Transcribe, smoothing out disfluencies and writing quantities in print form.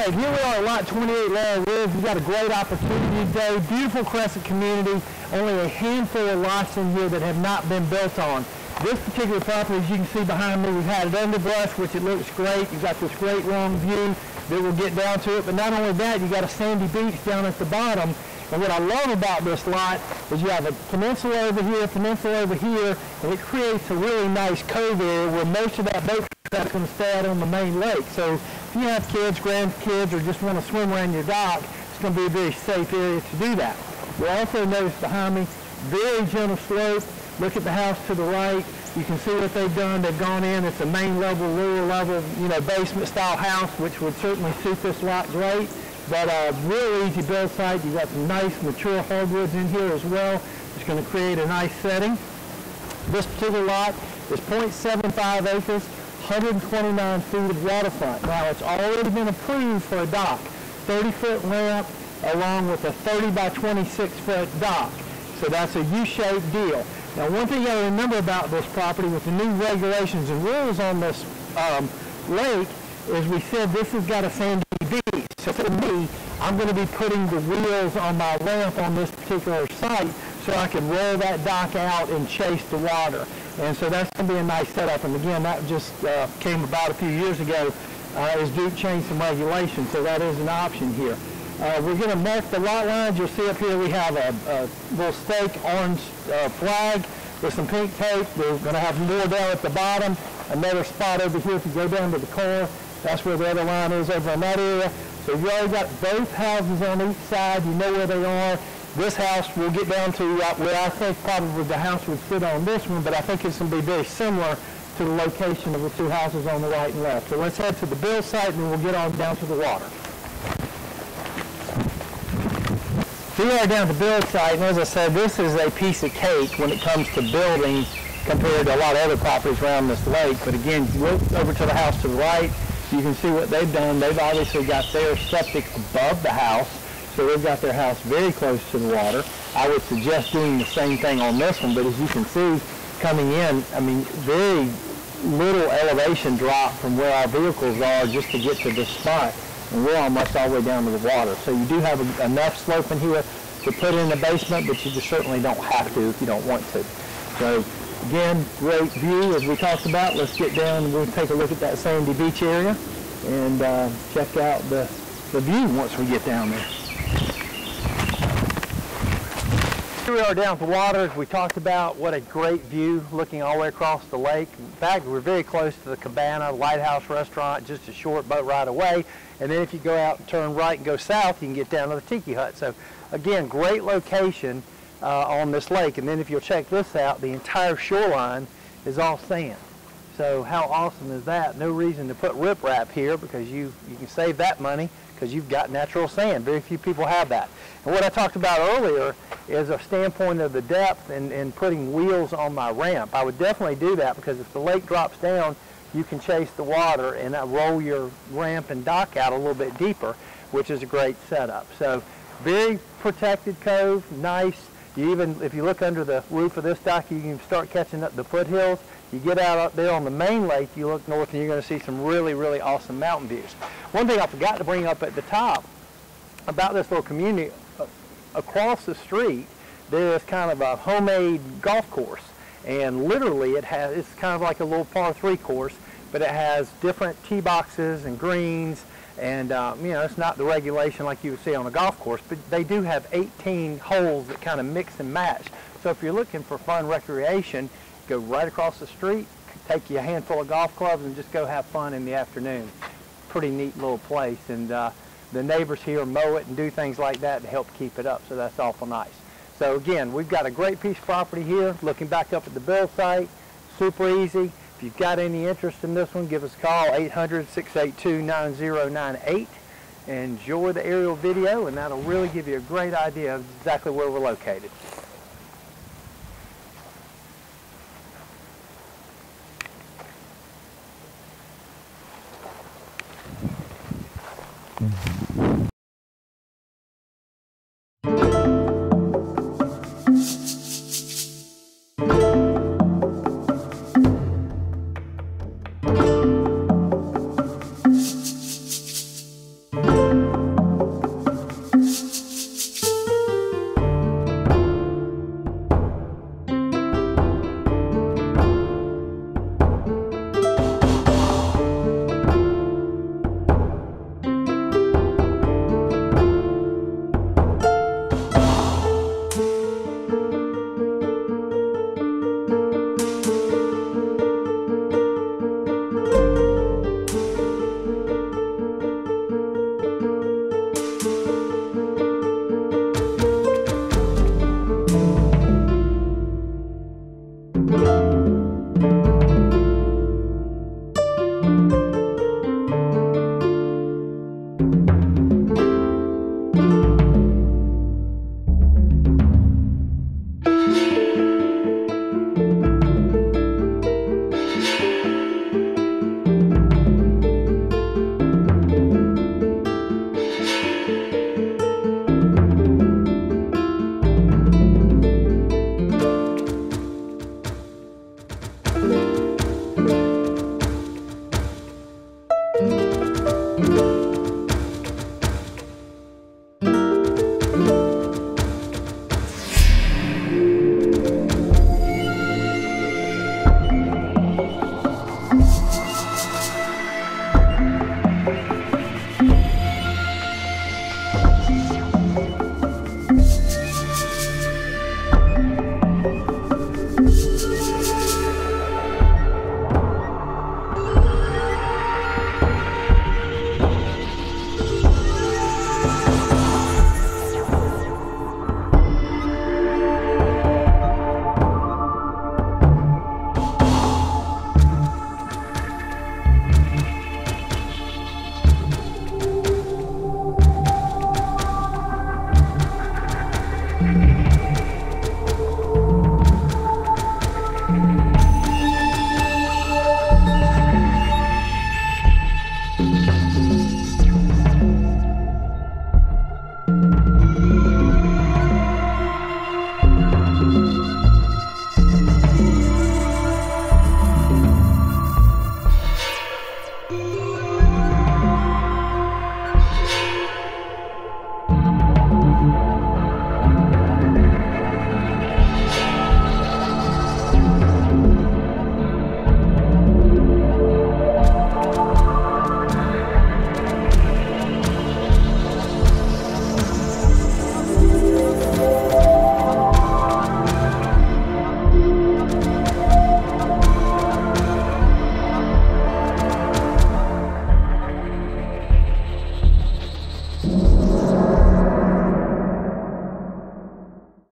right, here we are at lot 28 Laurel. We've got a great opportunity today. Beautiful crescent community. Only a handful of lots in here that have not been built on. This particular property, as you can see behind me, we've had it underbrush, which it looks great. You've got this great long view that we'll get down to it. But not only that, you've got a sandy beach down at the bottom. And what I love about this lot is you have a peninsula over here, and it creates a really nice cove area where most of that boat traffic is going to stay out on the main lake. So if you have kids, grandkids, or just want to swim around your dock, it's going to be a very safe area to do that. You'll also notice behind me, very gentle slope. Look at the house to the right. You can see what they've done. They've gone in. It's a main level, lower level, basement style house, which would certainly suit this lot great. But real easy build site. You've got some nice mature hardwoods in here as well. It's going to create a nice setting. This particular lot is 0.75 acres, 129 feet of waterfront. Now it's already been approved for a dock, 30-foot ramp along with a 30 by 26-foot dock. So that's a U-shaped deal. Now one thing you got to remember about this property with the new regulations and rules on this lake is we said this has got a sandy beach. So for me, I'm going to be putting the wheels on my ramp on this particular site so I can roll that dock out and chase the water. And so that's going to be a nice setup. And again, that just came about a few years ago as Duke changed some regulations, so that is an option here. We're going to mark the lot lines. You'll see up here we have a little stake orange flag with some pink tape. We're going to have more down at the bottom. Another spot over here if you go down to the corner. That's where the other line is over in that area. So you've already got both houses on each side. You know where they are. This house we'll get down to where I think probably the house would fit on this one, but I think it's going to be very similar to the location of the two houses on the right and left. So let's head to the build site and then we'll get on down to the water. Here we are down at the build site, and as I said, this is a piece of cake when it comes to building compared to a lot of other properties around this lake. But again, if you look over to the house to the right, you can see what they've done. They've obviously got their septic above the house, so they've got their house very close to the water. I would suggest doing the same thing on this one, but as you can see, coming in, I mean, very little elevation drop from where our vehicles are just to get to this spot. And we're almost all the way down to the water. So you do have enough slope in here to put in the basement, but you just certainly don't have to if you don't want to. So again, great view as we talked about. Let's get down and we'll take a look at that sandy beach area and check out the view once we get down there. Here we are down at the water, as we talked about. What a great view looking all the way across the lake. In fact, we're very close to the Cabana Lighthouse Restaurant, just a short boat ride away. And then if you go out and turn right and go south, you can get down to the Tiki Hut. So again, great location on this lake. And then if you'll check this out, the entire shoreline is all sand. So how awesome is that? No reason to put riprap here because you can save that money because you've got natural sand. Very few people have that. And what I talked about earlier is a standpoint of the depth and putting wheels on my ramp. I would definitely do that because if the lake drops down, you can chase the water and roll your ramp and dock out a little bit deeper, which is a great setup. So very protected cove, nice. You even, if you look under the roof of this dock, you can start catching up the foothills. You get out up there on the main lake, you look north and you're going to see some really, really awesome mountain views. One thing I forgot to bring up at the top about this little community, across the street, there is kind of a homemade golf course. And literally it's kind of like a little par 3 course, but it has different tee boxes and greens. And it's not the regulation like you would see on a golf course, but they do have 18 holes that kind of mix and match. So if you're looking for fun recreation, go right across the street, take you a handful of golf clubs and just go have fun in the afternoon. Pretty neat little place, and the neighbors here mow it and do things like that to help keep it up, so that's awful nice. So again, we've got a great piece of property here. Looking back up at the build site, super easy. If you've got any interest in this one, give us a call, 800-682-9098. Enjoy the aerial video, and that'll really give you a great idea of exactly where we're located.